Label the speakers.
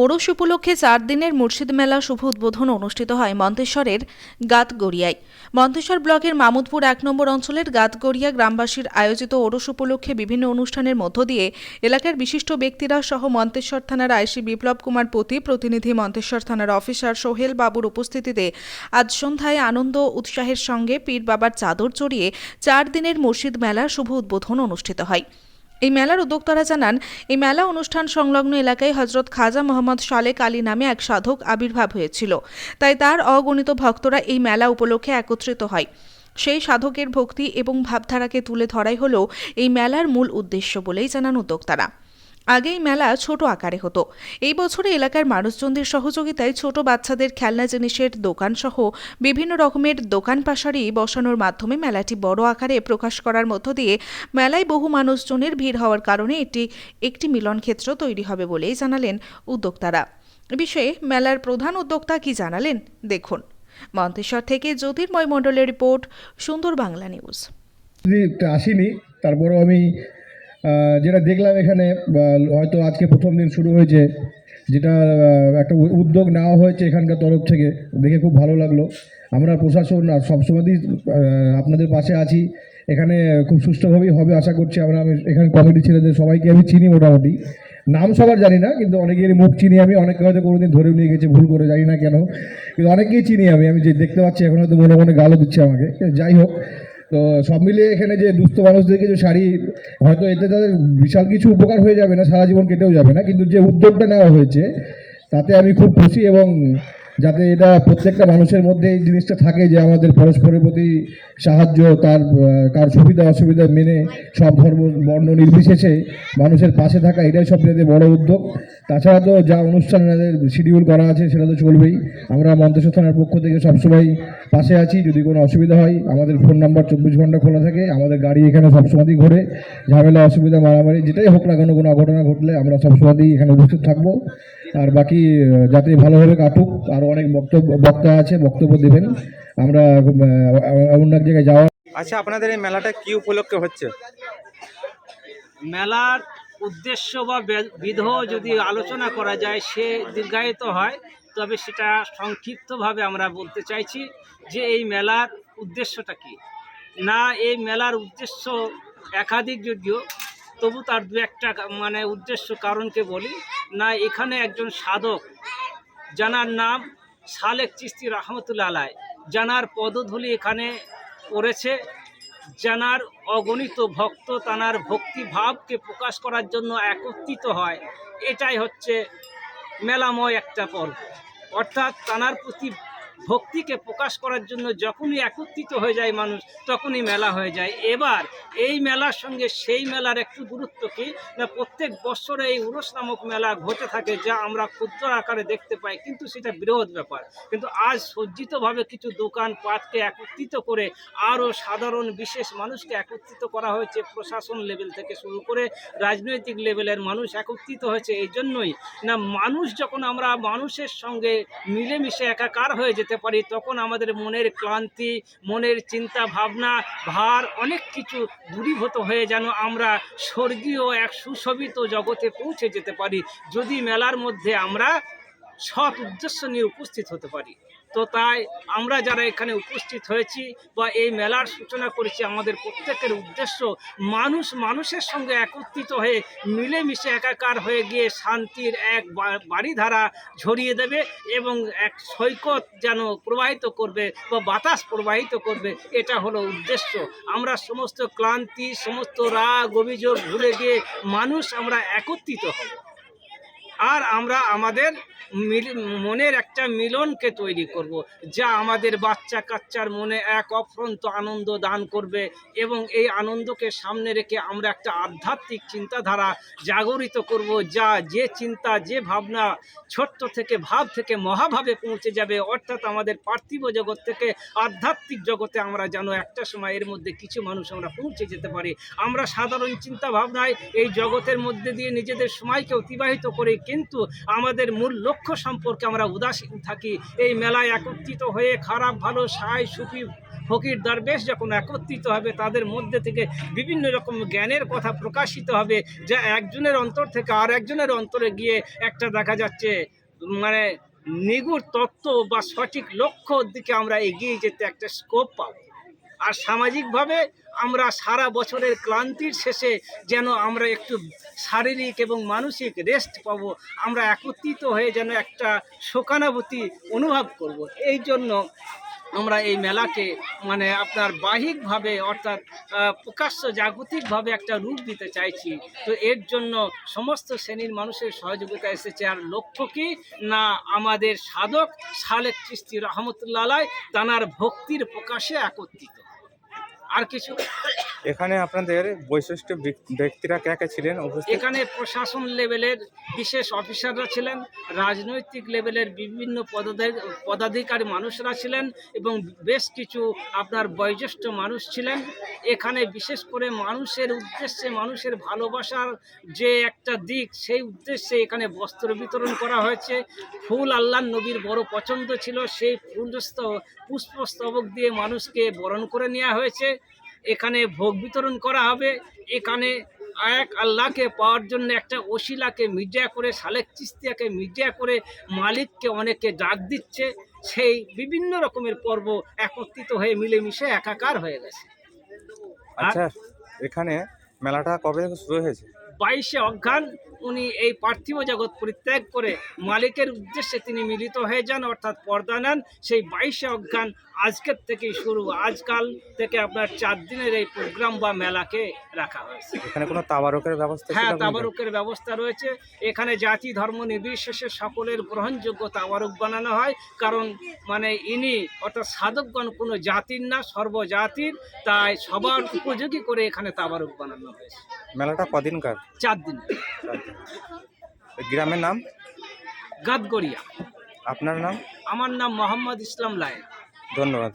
Speaker 1: ওরস উপলক্ষে 4 দিনের মুর্শিদ মেলা শুভ উদ্বোধন অনুষ্ঠিত হয় মন্তেশ্বরের গাতগড়িয়ায়। মন্তেশ্বর ব্লকের মামুদপুর 1 নম্বর অঞ্চলের গাতগড়িয়া গ্রামবাসীর আয়োজিত ওরস উপলক্ষে বিভিন্ন অনুষ্ঠানের মধ্য দিয়ে এলাকার বিশিষ্ট ব্যক্তিরা সহ মন্তেশ্বর থানার আইসি বিপ্লব কুমার পতি, প্রতিনিধি মন্তেশ্বর থানার অফিসার সোহেল বাবুর উপস্থিতিতে আজ সন্ধ্যায় আনন্দ উৎসাহের সঙ্গে পীর বাবার চাদর চড়িয়ে 4 দিনের মুর্শিদ মেলার শুভ উদ্বোধন অনুষ্ঠিত হয়। এই মেলার উদ্যোক্তারা জানান, এই মেলা অনুষ্ঠান সংলগ্ন এলাকায় হযরত খাজা মোহাম্মদ শালেক আলী নামে এক সাধক আবির্ভাব হয়েছিল, তাই তার অগণিত ভক্তরা এই মেলা উপলক্ষে একত্রিত হয়। সেই সাধকের ভক্তি এবং ভাবধারাকে তুলে ধরাই হল এই মেলার মূল উদ্দেশ্য বলেই জানান উদ্যোক্তারা। আগে এই মেলা ছোট আকারে হতো। এই বছরে এলাকার মানুষজনদের সহযোগিতায় ছোট বাচ্চাদের খেলনা জিনিসের দোকান সহ বিভিন্ন রকমের দোকান পাশারি বসানোর মাধ্যমে মেলাটি বড় আকারে প্রকাশ করার মধ্য দিয়ে মেলায় বহু মানুষজনের ভিড় হওয়ার কারণে এটি একটি মিলন ক্ষেত্র তৈরি হবে বলেই জানালেন উদ্যোক্তারা। এ বিষয়ে মেলার প্রধান উদ্যোক্তা কি জানালেন দেখুন। মন্তেশ্বর থেকে জ্যোতির্ময় মণ্ডলের রিপোর্ট, সুন্দর বাংলা নিউজ।
Speaker 2: আসিনি, তারপরেও আমি যেটা দেখলাম এখানে, হয়তো আজকে প্রথম দিন শুরু হয়েছে, যেটা একটা উদ্যোগ নেওয়া হয়েছে এখানকার তরফ থেকে, দেখে খুব ভালো লাগলো। আমরা প্রশাসন আর সবসময়ই আপনাদের পাশে আছি। এখানে খুব সুষ্ঠুভাবেই হবে আশা করছি। আমি এখানে কমিটি ছেলেদের সবাইকে আমি চিনি, মোটামুটি নাম সবার জানি না, কিন্তু অনেকেরই মুখ চিনি আমি। অনেকে হয়তো কোনোদিন ধরেও নিয়ে গেছে ভুল করে, জানি না কেন, কিন্তু অনেকেই চিনি আমি যে দেখতে পাচ্ছি এখন হয়তো মনে মনে গালও দিচ্ছে আমাকে। যাই হোক, তো সব মিলিয়ে এখানে যে দুস্থ মানুষদেরকে যে শাড়ি, হয়তো এতে তাদের বিশাল কিছু উপকার হয়ে যাবে না, সারা জীবন কেটেও যাবে না, কিন্তু যে উদ্যোগটা নেওয়া হয়েছে তাতে আমি খুব খুশি। এবং যাতে এটা প্রত্যেকটা মানুষের মধ্যে এই জিনিসটা থাকে যে আমাদের পরস্পরের প্রতি সাহায্য, কার সুবিধা অসুবিধা মেনে সব ধর্ম বর্ণ নির্বিশেষে মানুষের পাশে থাকা, এটাই সবচেয়ে বড় উদ্যোগ। তাছাড়া তো যা অনুষ্ঠান শিডিউল করা আছে সেটা তো চলবেই। আমরা মন্তেশ্বর থানার পক্ষ থেকে সবসময় পাশে আছি। যদি কোনো অসুবিধা হয় আমাদের ফোন নাম্বার 24 ঘন্টা খোলা থাকে। আমাদের গাড়ি এখানে সবসময়ই ঘোরে। ঝামেলা, অসুবিধা, মারামারি যেটাই হোক না কেন, কোনো অঘটনা ঘটলে আমরা সবসময়ই এখানে উপস্থিত থাকবো। আর বাকি যাতে ভালোভাবে কাটুক, আরও অনেক বক্তা আছে, বক্তব্য দেবেন। আমরা অন্য এক জায়গায় যাওয়া।
Speaker 3: আচ্ছা, আপনাদের এই মেলাটা কি উপলক্ষে হচ্ছে?
Speaker 4: মেলার উদ্দেশ্য বা বিধ যদি আলোচনা করা যায় সে দীর্ঘায়িত হয়, তবে সেটা সংক্ষিপ্তভাবে আমরা বলতে চাইছি যে এই মেলার উদ্দেশ্যটা কি না। এই মেলার উদ্দেশ্য একাধিক, যদিও তবু তার দু একটা উদ্দেশ্য কারণকে বলি না। এখানে একজন সাধক জানার নাম শালেক চিশতি রহমতুল্লাহ আলাইহ, জানার পদধূলি এখানে পড়েছে। জানার অগণিত ভক্ত তানার ভক্তিভাবকে প্রকাশ করার জন্য একত্রিত হয়। এটাই হচ্ছে মেলাময় একটা পর্ব, অর্থাৎ তানার প্রতি ভক্তিকে প্রকাশ করার জন্য যখনই একত্রিত হয়ে যায় মানুষ, তখনই মেলা হয়ে যায়। এবার এই মেলার সঙ্গে সেই মেলার একটু গুরুত্ব কি না, প্রত্যেক বছরে এই উরস নামক মেলা ঘটে থাকে, যা আমরা ক্ষুদ্র আকারে দেখতে পাই, কিন্তু সেটা বৃহৎ ব্যাপার। কিন্তু আজ সজ্জিতভাবে কিছু দোকান পাটকে একত্রিত করে আরও সাধারণ বিশেষ মানুষকে একত্রিত করা হয়েছে। প্রশাসন লেভেল থেকে শুরু করে রাজনৈতিক লেভেলের মানুষ একত্রিত হয়েছে। এই জন্যই না, মানুষ যখন আমরা মানুষের সঙ্গে মিলেমিশে একাকার হয়ে যেতে পারি, তখন আমাদের মনের ক্লান্তি, মনের চিন্তা ভাবনা, ভার অনেক কিছু দূরীভূত হয়ে যেন আমরা স্বর্গীয় এক সুশোভিত জগতে পৌঁছে যেতে পারি, যদি মেলার মধ্যে আমরা সৎ উদ্দেশ্য নিয়ে উপস্থিত হতে পারি। তো তাই আমরা যারা এখানে উপস্থিত হয়েছি বা এই মেলার সূচনা করেছি, আমাদের প্রত্যেকের উদ্দেশ্য মানুষের সঙ্গে একত্রিত হয়ে মিলেমিশে একাকার হয়ে গিয়ে শান্তির এক বাড়িধারা ঝরিয়ে দেবে এবং এক সৈকত যেন প্রবাহিত করবে বা বাতাস প্রবাহিত করবে, এটা হলো উদ্দেশ্য। আমরা সমস্ত ক্লান্তি, সমস্ত রাগ অভিযোগ ভুলে গিয়ে আমরা একত্রিত হব, আর আমরা আমাদের মনের একটা মিলনকে তৈরি করব, যা আমাদের বাচ্চা কাচ্চার মনে এক অফ্রন্ত আনন্দ দান করবে। এবং এই আনন্দকে সামনে রেখে আমরা একটা আধ্যাত্মিক চিন্তাধারা জাগরিত করব, যে চিন্তা, যে ভাবনা ছোট্ট থেকে ভাব থেকে মহাভাবে পৌঁছে যাবে। অর্থাৎ আমাদের পার্থিব জগৎ থেকে আধ্যাত্মিক জগতে আমরা যেন একটা সময় এর মধ্যে কিছু মানুষ আমরা পৌঁছে যেতে পারি। আমরা সাধারণ চিন্তা ভাবনায় এই জগতের মধ্যে দিয়ে নিজেদের সময়কে অতিবাহিত করি, কিন্তু আমাদের মূল লক্ষ্য সম্পর্কে আমরা উদাসীন থাকি। এই মেলায় একত্রিত হয়ে খারাপ ভালো, সাই সুফি ফকির দরবেশ যখন একত্রিত হবে তাদের মধ্যে থেকে বিভিন্ন রকম জ্ঞানের কথা প্রকাশিত হবে, যা একজনের অন্তর থেকে আর একজনের অন্তরে গিয়ে একটা দেখা যাচ্ছে মানে নিগুড় তত্ত্ব বা সঠিক লক্ষ্যর দিকে আমরা এগিয়ে যেতে একটা স্কোপ পাবো। আর সামাজিকভাবে আমরা সারা বছরের ক্লান্তির শেষে যেন আমরা একটু শারীরিক এবং মানসিক রেস্ট পাবো, আমরা একত্রিত হয়ে যেন একটা শোকানুভূতি অনুভব করব। এই জন্য আমরা এই মেলাকে মানে আপনার বাহ্যিকভাবে অর্থাৎ প্রকাশ্য জাগতিকভাবে একটা রূপ দিতে চাইছি। তো এর জন্য সমস্ত শ্রেণীর মানুষের সহযোগিতা এসেছে। আর লক্ষ্য কি না, আমাদের সাধক শালেক চিশতি রহমতুল্লাহ আলাইহ তানার ভক্তির প্রকাশে একত্রিত। আর কিছু
Speaker 3: এখানে আপনাদের বৈশিষ্ট্য ব্যক্তিরা কে কে ছিলেন উপস্থিত?
Speaker 4: এখানে প্রশাসন লেভেলের বিশেষ অফিসাররা ছিলেন, রাজনৈতিক লেভেলের বিভিন্ন পদাধিকারী মানুষরা ছিলেন এবং বেশ কিছু আপনার বয়োজ্যেষ্ঠ মানুষ ছিলেন। এখানে বিশেষ করে মানুষের উদ্দেশ্যে, মানুষের ভালোবাসার যে একটা দিক, সেই উদ্দেশ্যে এখানে বস্ত্র বিতরণ করা হয়েছে। ফুল আল্লাহর নবীর বড় পছন্দ ছিল, সেই পুষ্পস্তবক দিয়ে মানুষকে বরণ করে নেওয়া হয়েছে। এখানে ভোগ বিতরণ করা হবে। এখানে এক আল্লাহকে পাওয়ার জন্য একটা ওসিলাকে মিডিয়া করে, শালেক চিশতিয়াকে মিডিয়া করে মালিককে অনেকে ডাক দিচ্ছে। সেই বিভিন্ন রকমের পর্ব একত্রিত হয়ে মিলেমিশে একাকার হয়ে গেছে।
Speaker 3: আচ্ছা, এখানে মেলাটা কবে থেকে শুরু হয়েছে?
Speaker 4: 22শে অঘ্রান উনি এই পার্থিব জগৎ পরিত্যাগ করে মালিকের উদ্দেশ্যে তিনি মিলিত হয়ে যান, অর্থাৎ পর্দা নেন। সেই 22শে অঘ্রান আজকের থেকেই শুরু। আজকাল থেকে আপনার 4 দিনের এই প্রোগ্রাম বা মেলাকে রাখা হয়েছে।
Speaker 3: এখানে কোনো তাবারকের ব্যবস্থা ছিল?
Speaker 4: হ্যাঁ,
Speaker 3: আপনাদের?
Speaker 4: তাবারুকের ব্যবস্থা রয়েছে। এখানে জাতি ধর্ম নির্বিশেষে সকলের গ্রহণযোগ্য তাবারুক বানানো হয়, কারণ মানে ইনি অর্থাৎ সাধকগণ কোনো জাতির না, সর্বজাতির, তাই সবার উপযোগী করে এখানে তাবারুক বানানো হয়েছে।
Speaker 3: মেলাটা কদিনকার?
Speaker 4: 4 দিন।
Speaker 3: গ্রামের নাম?
Speaker 4: গাদগড়িয়া।
Speaker 3: আপনার নাম?
Speaker 4: আমার নাম মোহাম্মদ ইসলাম লায়েন।
Speaker 3: ধন্যবাদ।